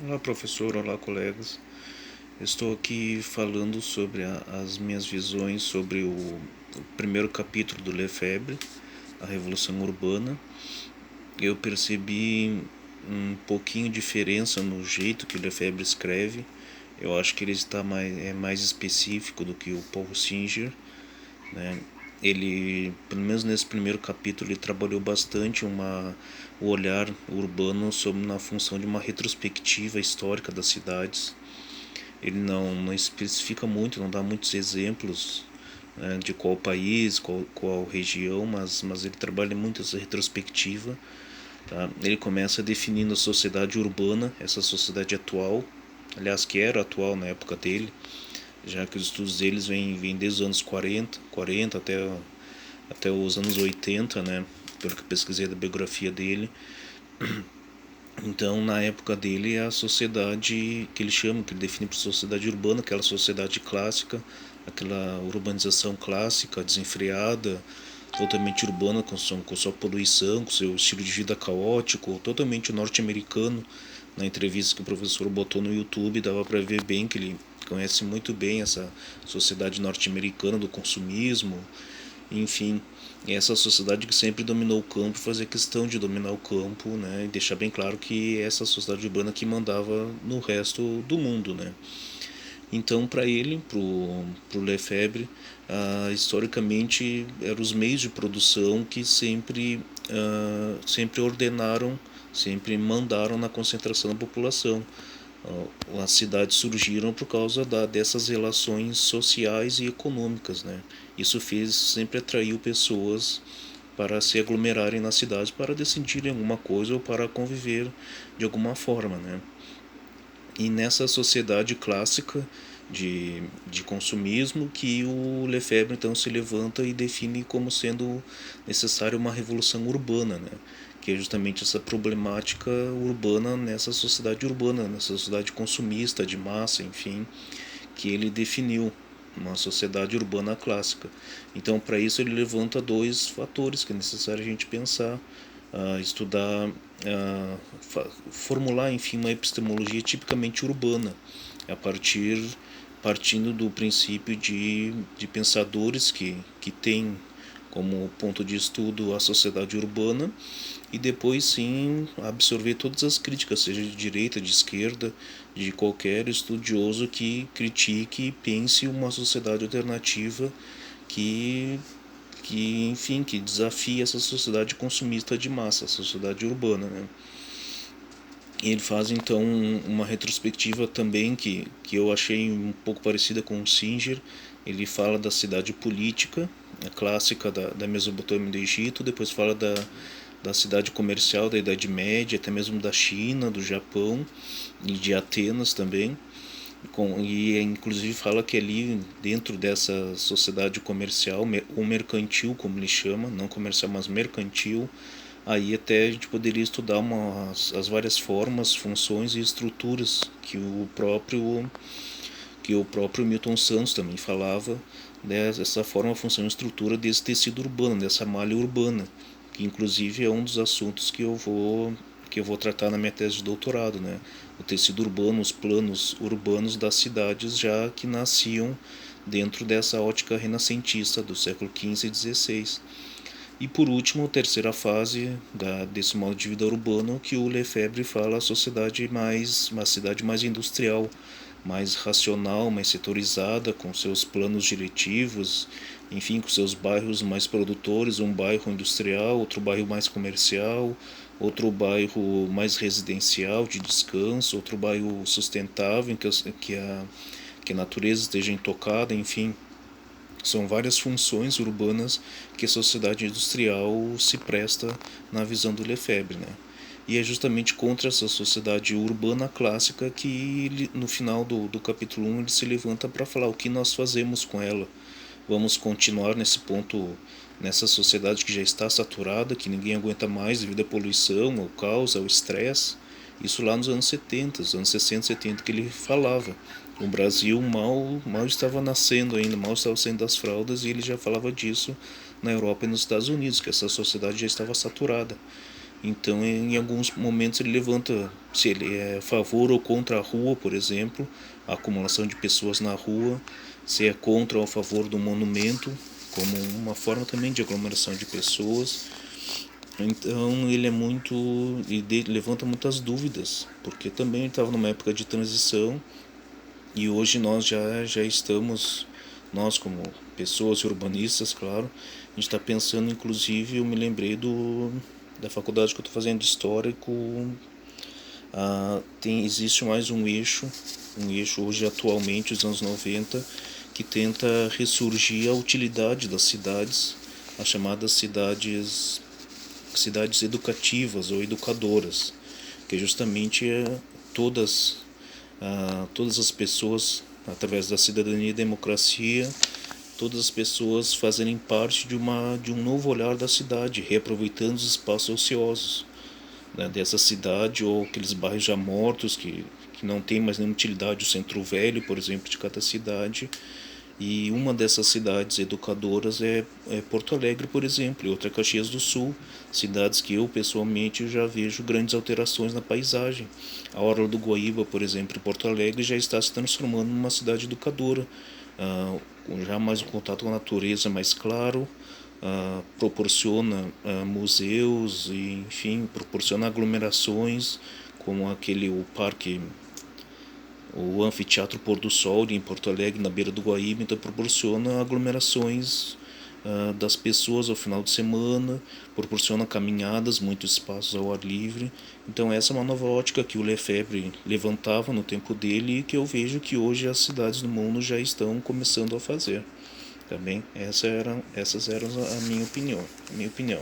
Olá, professor, olá, colegas. Estou aqui falando sobre as minhas visões sobre o primeiro capítulo do Lefebvre, a Revolução Urbana. Eu percebi um pouquinho de diferença no jeito que o Lefebvre escreve. Eu acho que ele está mais específico do que o Paul Singer, né? Ele, pelo menos nesse primeiro capítulo, ele trabalhou bastante o olhar urbano sob na função de uma retrospectiva histórica das cidades. Ele não especifica muito, não dá muitos exemplos, né, de qual país, qual região, mas ele trabalha muito essa retrospectiva. Tá? Ele começa definindo a sociedade urbana, essa sociedade atual, aliás, que era atual na época dele, já que os estudos deles vêm desde os anos 40 até os anos 80, né, pelo que eu pesquisei da biografia dele. Então, na época dele, a sociedade que ele chama, que ele define por sociedade urbana, aquela sociedade clássica, aquela urbanização clássica, desenfreada, totalmente urbana, com sua poluição, com seu estilo de vida caótico, totalmente norte-americano. Na entrevista que o professor botou no YouTube, dava para ver bem que ele conhece muito bem essa sociedade norte-americana do consumismo, enfim, essa sociedade que sempre dominou o campo, fazia questão de dominar o campo, né, e deixar bem claro que essa sociedade urbana que mandava no resto do mundo, né. Então, para ele, pro Lefebvre, historicamente eram os meios de produção que sempre ordenaram, sempre mandaram na concentração da população. As cidades surgiram por causa dessas relações sociais e econômicas, né? Isso fez sempre atraiu pessoas para se aglomerarem nas cidades para decidirem alguma coisa ou para conviver de alguma forma, né? E nessa sociedade clássica de consumismo que o Lefebvre então se levanta e define como sendo necessária uma revolução urbana, né? Que é justamente essa problemática urbana nessa sociedade urbana, nessa sociedade consumista, de massa, enfim, que ele definiu uma sociedade urbana clássica. Então, para isso, ele levanta dois fatores que é necessário a gente pensar, estudar, formular, enfim, uma epistemologia tipicamente urbana, a partindo do princípio de pensadores que têm como ponto de estudo a sociedade urbana e depois sim absorver todas as críticas, seja de direita, de esquerda, de qualquer estudioso que critique e pense uma sociedade alternativa que enfim, que desafia essa sociedade consumista de massa, a sociedade urbana, né? E ele faz então uma retrospectiva também que eu achei um pouco parecida com o Singer. Ele fala da cidade política, a clássica da Mesopotâmia e do Egito, depois fala da cidade comercial da Idade Média, até mesmo da China, do Japão e de Atenas também. E inclusive fala que ali dentro dessa sociedade comercial, ou mercantil como ele chama, não comercial, mas mercantil, aí até a gente poderia estudar as várias formas, funções e estruturas que o próprio Milton Santos também falava, dessa forma, função e estrutura desse tecido urbano, dessa malha urbana, que inclusive é um dos assuntos que eu vou tratar na minha tese de doutorado, né? O tecido urbano, os planos urbanos das cidades já que nasciam dentro dessa ótica renascentista do século XV e XVI. E por último, a terceira fase desse modo de vida urbano, que o Lefebvre fala uma cidade mais industrial, mais racional, mais setorizada, com seus planos diretivos, enfim, com seus bairros mais produtores, um bairro industrial, outro bairro mais comercial, outro bairro mais residencial, de descanso, outro bairro sustentável, em que a natureza esteja intocada, enfim. São várias funções urbanas que a sociedade industrial se presta na visão do Lefebvre, né? E é justamente contra essa sociedade urbana clássica que ele, no final do capítulo 1 ele se levanta para falar o que nós fazemos com ela. Vamos continuar nesse ponto, nessa sociedade que já está saturada, que ninguém aguenta mais devido à poluição, ao caos, ao estresse. Isso lá nos anos 70, os anos 60, 70 que ele falava. O Brasil mal estava nascendo ainda, mal estava saindo das fraldas e ele já falava disso na Europa e nos Estados Unidos, que essa sociedade já estava saturada. Então, em alguns momentos ele levanta se ele é a favor ou contra a rua, por exemplo, a acumulação de pessoas na rua, se é contra ou a favor do monumento, como uma forma também de aglomeração de pessoas. Então ele é muito, ele levanta muitas dúvidas, porque também estava numa época de transição e hoje nós já estamos, nós como pessoas urbanistas, claro, a gente está pensando, inclusive, eu me lembrei da faculdade que eu estou fazendo de História, existe mais um eixo hoje atualmente, os anos 90, que tenta ressurgir a utilidade das cidades, as chamadas cidades educativas ou educadoras, que justamente todas, todas as pessoas, através da cidadania e democracia, todas as pessoas fazerem parte de um novo olhar da cidade, reaproveitando os espaços ociosos, né, dessa cidade, ou aqueles bairros já mortos que não tem mais nenhuma utilidade, o centro velho, por exemplo, de cada cidade. E uma dessas cidades educadoras é Porto Alegre, por exemplo, e outra é Caxias do Sul, cidades que eu pessoalmente já vejo grandes alterações na paisagem. A Orla do Guaíba, por exemplo, em Porto Alegre, já está se transformando numa cidade educadora, com já mais um contato com a natureza mais claro, proporciona museus e, enfim, proporciona aglomerações como o parque, o Anfiteatro Pôr do Sol em Porto Alegre, na beira do Guaíba. Então proporciona aglomerações das pessoas ao final de semana, proporciona caminhadas, muitos espaços ao ar livre. Então essa é uma nova ótica que o Lefebvre levantava no tempo dele e que eu vejo que hoje as cidades do mundo já estão começando a fazer. Tá bem? Essas eram a minha opinião.